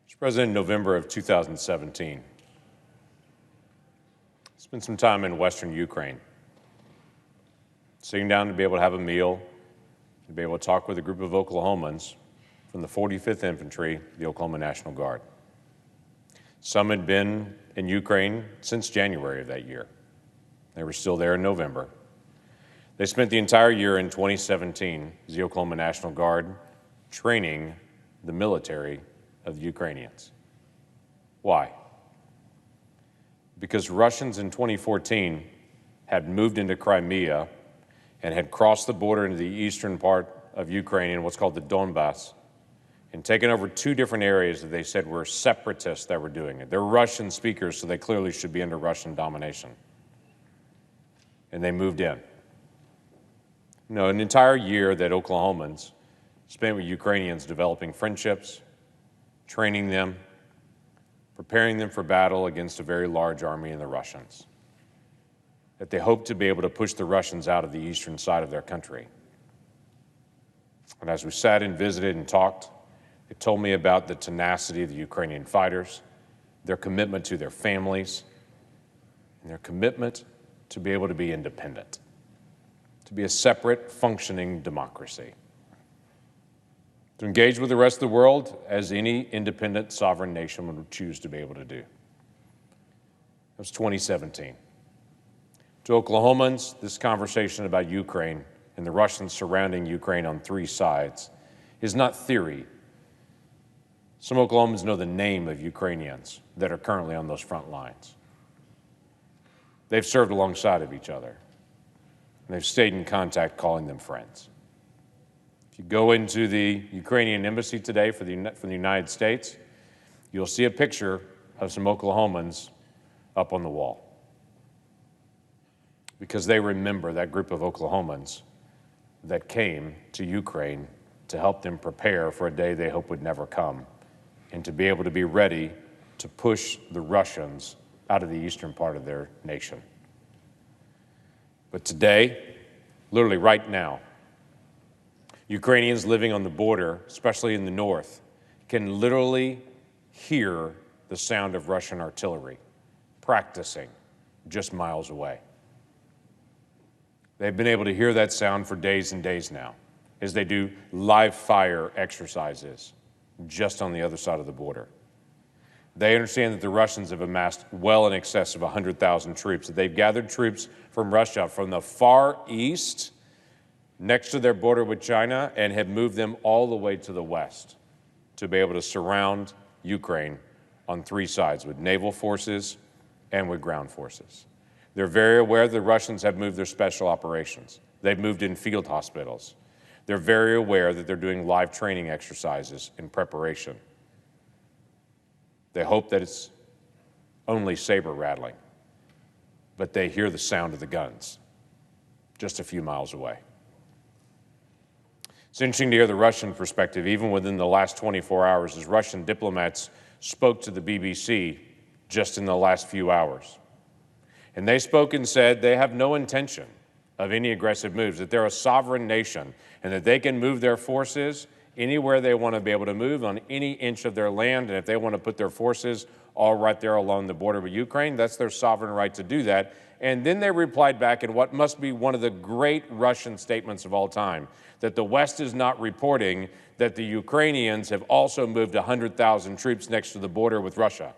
Mr. President, in November of 2017, I spent some time in western Ukraine, sitting down to be able to have a meal, to be able to talk with a group of Oklahomans from the 45th Infantry, the Oklahoma National Guard. Some had been in Ukraine since January of that year. They were still there in November. They spent the entire year in 2017 as the Oklahoma National Guard training the military of the Ukrainians. Why? Because Russians in 2014 had moved into Crimea and had crossed the border into the eastern part of Ukraine in what's called the Donbass and taken over two different areas that they said were separatists that were doing it. They're Russian speakers, so they clearly should be under Russian domination. And they moved in. An entire year that Oklahomans spent with Ukrainians developing friendships, training them, preparing them for battle against a very large army in the Russians, that they hoped to be able to push the Russians out of the eastern side of their country. And as we sat and visited and talked, they told me about the tenacity of the Ukrainian fighters, their commitment to their families, and their commitment to be able to be independent, to be a separate, functioning democracy, to engage with the rest of the world as any independent sovereign nation would choose to be able to do. That was 2017. To Oklahomans, this conversation about Ukraine and the Russians surrounding Ukraine on three sides is not theory. Some Oklahomans know the name of Ukrainians that are currently on those front lines. They've served alongside of each other, and they've stayed in contact, calling them friends. If you go into the Ukrainian embassy today from the United States, you'll see a picture of some Oklahomans up on the wall, because they remember that group of Oklahomans that came to Ukraine to help them prepare for a day they hope would never come, and to be able to be ready to push the Russians out of the eastern part of their nation. But today, literally right now, Ukrainians living on the border, especially in the north, can literally hear the sound of Russian artillery practicing just miles away. They've been able to hear that sound for days and days now as they do live fire exercises just on the other side of the border. They understand that the Russians have amassed well in excess of 100,000 troops, that they've gathered troops from Russia from the far east next to their border with China and have moved them all the way to the west to be able to surround Ukraine on three sides with naval forces and with ground forces. They're very aware the Russians have moved their special operations. They've moved in field hospitals. They're very aware that they're doing live training exercises in preparation. They hope that it's only saber rattling, but they hear the sound of the guns just a few miles away. It's interesting to hear the Russian perspective, even within the last 24 hours, as Russian diplomats spoke to the BBC just in the last few hours. And they spoke and said they have no intention of any aggressive moves, that they're a sovereign nation and that they can move their forces anywhere they want to be able to move on any inch of their land. And if they want to put their forces all right there along the border with Ukraine, that's their sovereign right to do that. And then they replied back in what must be one of the great Russian statements of all time, that the West is not reporting that the Ukrainians have also moved 100,000 troops next to the border with Russia.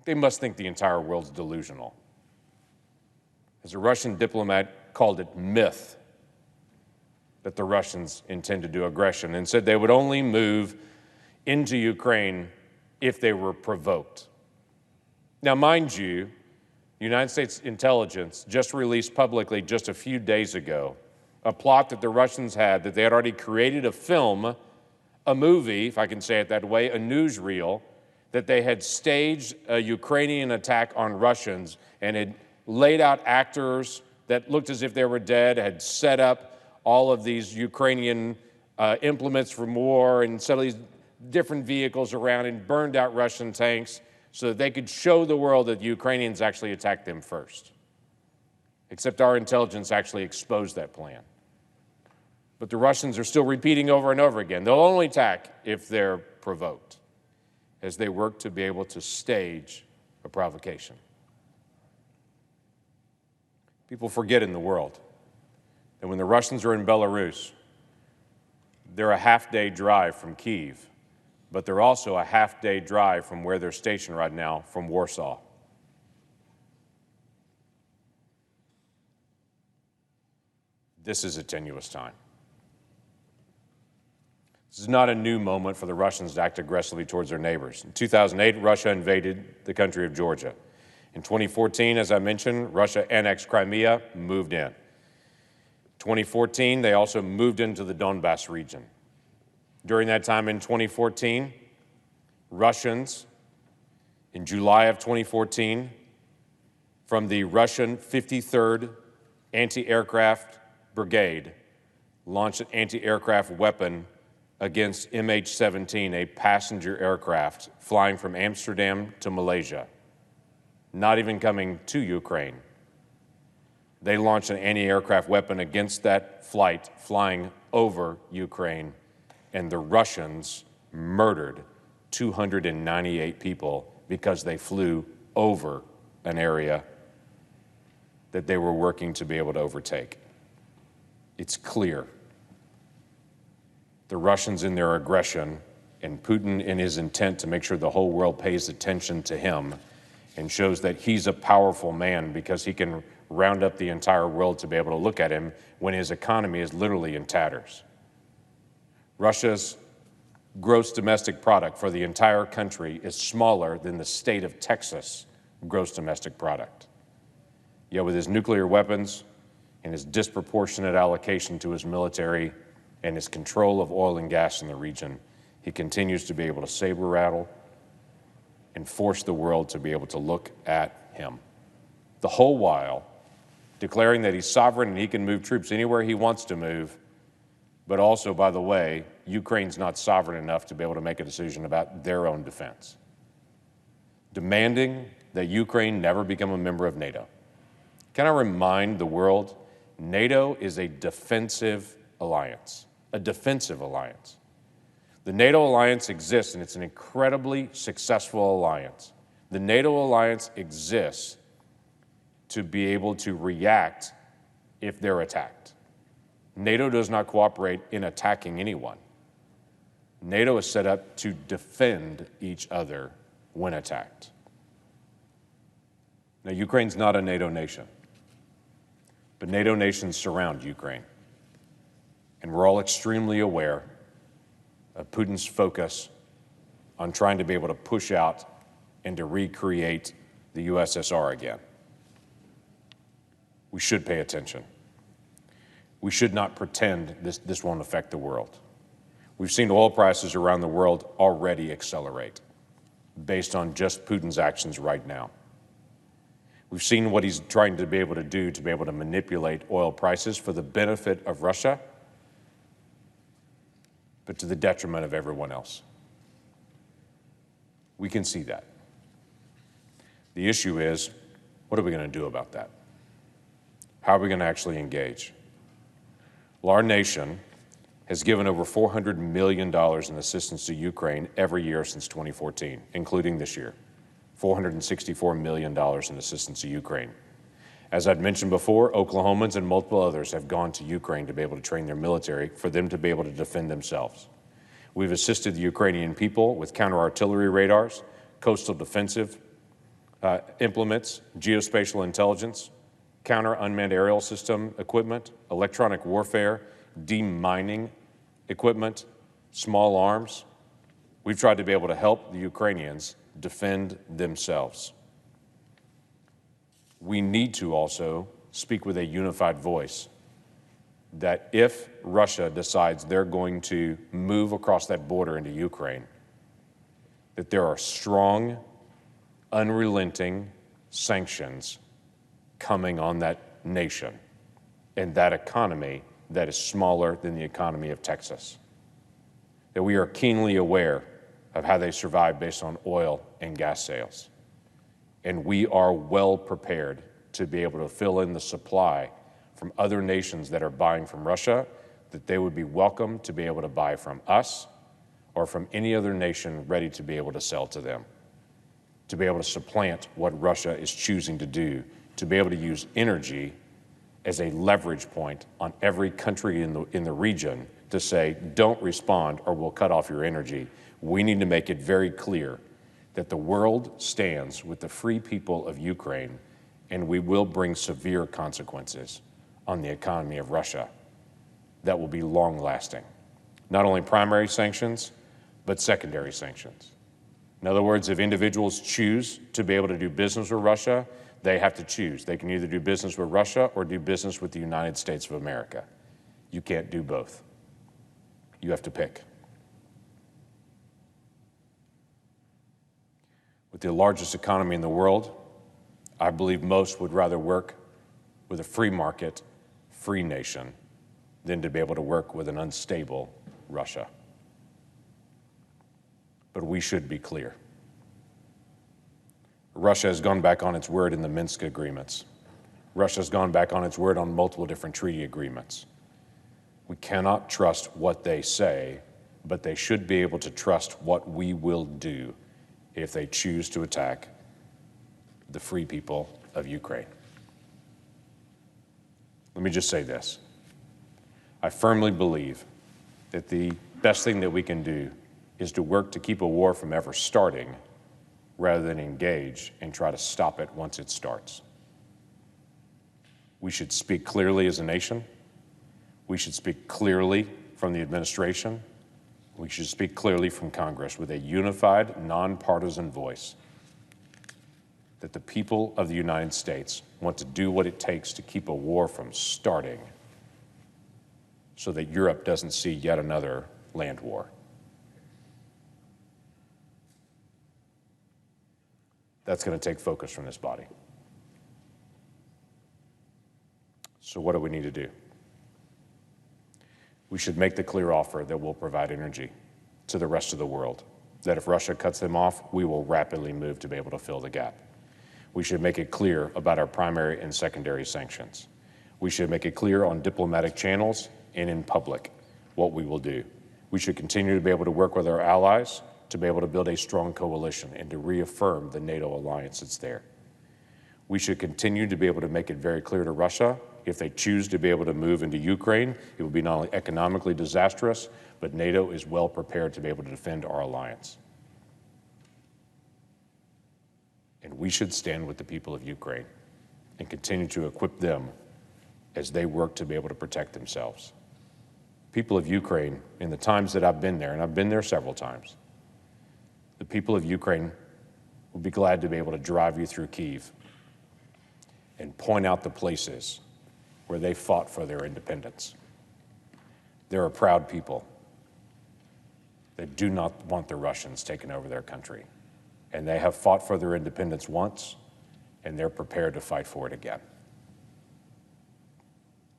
They must think the entire world's delusional. As a Russian diplomat called it myth that the Russians intend to do aggression, and said they would only move into Ukraine if they were provoked. Now, mind you, the United States intelligence just released publicly just a few days ago a plot that the Russians had, that they had already created a film, a movie, if I can say it that way, a newsreel, that they had staged a Ukrainian attack on Russians and had laid out actors that looked as if they were dead, had set up all of these Ukrainian implements from war and set all these different vehicles around and burned out Russian tanks so that they could show the world that the Ukrainians actually attacked them first. Except our intelligence actually exposed that plan. But the Russians are still repeating over and over again, they'll only attack if they're provoked, as they work to be able to stage a provocation. People forget in the world that when the Russians are in Belarus, they're a half-day drive from Kyiv, but they're also a half-day drive from where they're stationed right now, from Warsaw. This is a tenuous time. This is not a new moment for the Russians to act aggressively towards their neighbors. In 2008, Russia invaded the country of Georgia. In 2014, as I mentioned, Russia annexed Crimea, moved in. 2014, they also moved into the Donbass region. During that time in 2014, Russians, in July of 2014, from the Russian 53rd Anti-Aircraft Brigade, launched an anti-aircraft weapon against MH17, a passenger aircraft flying from Amsterdam to Malaysia, not even coming to Ukraine. They launched an anti-aircraft weapon against that flight flying over Ukraine, and the Russians murdered 298 people because they flew over an area that they were working to be able to overtake. It's clear. The Russians in their aggression and Putin in his intent to make sure the whole world pays attention to him and shows that he's a powerful man because he can round up the entire world to be able to look at him when his economy is literally in tatters. Russia's gross domestic product for the entire country is smaller than the state of Texas gross domestic product. Yet with his nuclear weapons and his disproportionate allocation to his military and his control of oil and gas in the region, he continues to be able to saber rattle and force the world to be able to look at him. The whole while declaring that he's sovereign and he can move troops anywhere he wants to move, but also, by the way, Ukraine's not sovereign enough to be able to make a decision about their own defense. Demanding that Ukraine never become a member of NATO. Can I remind the world, NATO is a defensive alliance, a defensive alliance. The NATO alliance exists, and it's an incredibly successful alliance. The NATO alliance exists to be able to react if they're attacked. NATO does not cooperate in attacking anyone. NATO is set up to defend each other when attacked. Now, Ukraine's not a NATO nation, but NATO nations surround Ukraine. And we're all extremely aware of Putin's focus on trying to be able to push out and to recreate the USSR again. We should pay attention. We should not pretend this won't affect the world. We've seen oil prices around the world already accelerate based on just Putin's actions right now. We've seen what he's trying to be able to do to be able to manipulate oil prices for the benefit of Russia, but to the detriment of everyone else. We can see that. The issue is, what are we going to do about that? How are we going to actually engage? Well, our nation has given over $400 million in assistance to Ukraine every year since 2014, including this year. $464 million in assistance to Ukraine. As I'd mentioned before, Oklahomans and multiple others have gone to Ukraine to be able to train their military for them to be able to defend themselves. We've assisted the Ukrainian people with counter-artillery radars, coastal defensive implements, geospatial intelligence, counter-unmanned aerial system equipment, electronic warfare, demining equipment, small arms. We've tried to be able to help the Ukrainians defend themselves. We need to also speak with a unified voice that if Russia decides they're going to move across that border into Ukraine, that there are strong, unrelenting sanctions coming on that nation and that economy that is smaller than the economy of Texas. That we are keenly aware of how they survive based on oil and gas sales. And we are well prepared to be able to fill in the supply from other nations that are buying from Russia that they would be welcome to be able to buy from us or from any other nation ready to be able to sell to them, to be able to supplant what Russia is choosing to do, to be able to use energy as a leverage point on every country in the region to say, don't respond or we'll cut off your energy. We need to make it very clear that the world stands with the free people of Ukraine, and we will bring severe consequences on the economy of Russia that will be long-lasting. Not only primary sanctions, but secondary sanctions. In other words, if individuals choose to be able to do business with Russia, they have to choose. They can either do business with Russia or do business with the United States of America. You can't do both. You have to pick. With the largest economy in the world, I believe most would rather work with a free market, free nation than to be able to work with an unstable Russia. But we should be clear. Russia has gone back on its word in the Minsk agreements. Russia has gone back on its word on multiple different treaty agreements. We cannot trust what they say, but they should be able to trust what we will do if they choose to attack the free people of Ukraine. Let me just say this. I firmly believe that the best thing that we can do is to work to keep a war from ever starting rather than engage and try to stop it once it starts. We should speak clearly as a nation. We should speak clearly from the administration. We should speak clearly from Congress with a unified, nonpartisan voice that the people of the United States want to do what it takes to keep a war from starting so that Europe doesn't see yet another land war. That's going to take focus from this body. So what do we need to do? We should make the clear offer that we'll provide energy to the rest of the world, that if Russia cuts them off, we will rapidly move to be able to fill the gap. We should make it clear about our primary and secondary sanctions. We should make it clear on diplomatic channels and in public what we will do. We should continue to be able to work with our allies to be able to build a strong coalition and to reaffirm the NATO alliance that's there. We should continue to be able to make it very clear to Russia, if they choose to be able to move into Ukraine, it will be not only economically disastrous, but NATO is well prepared to be able to defend our alliance. And we should stand with the people of Ukraine and continue to equip them as they work to be able to protect themselves. People of Ukraine, in the times that I've been there, and I've been there several times, the people of Ukraine will be glad to be able to drive you through Kyiv and point out the places where they fought for their independence. They're a proud people. They do not want the Russians taking over their country. And they have fought for their independence once, and they're prepared to fight for it again.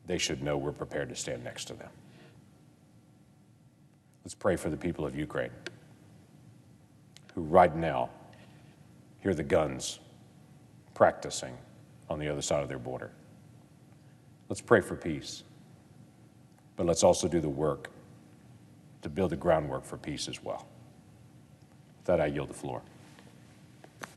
They should know we're prepared to stand next to them. Let's pray for the people of Ukraine, who right now hear the guns practicing on the other side of their border. Let's pray for peace, but let's also do the work to build the groundwork for peace as well. With that, I yield the floor.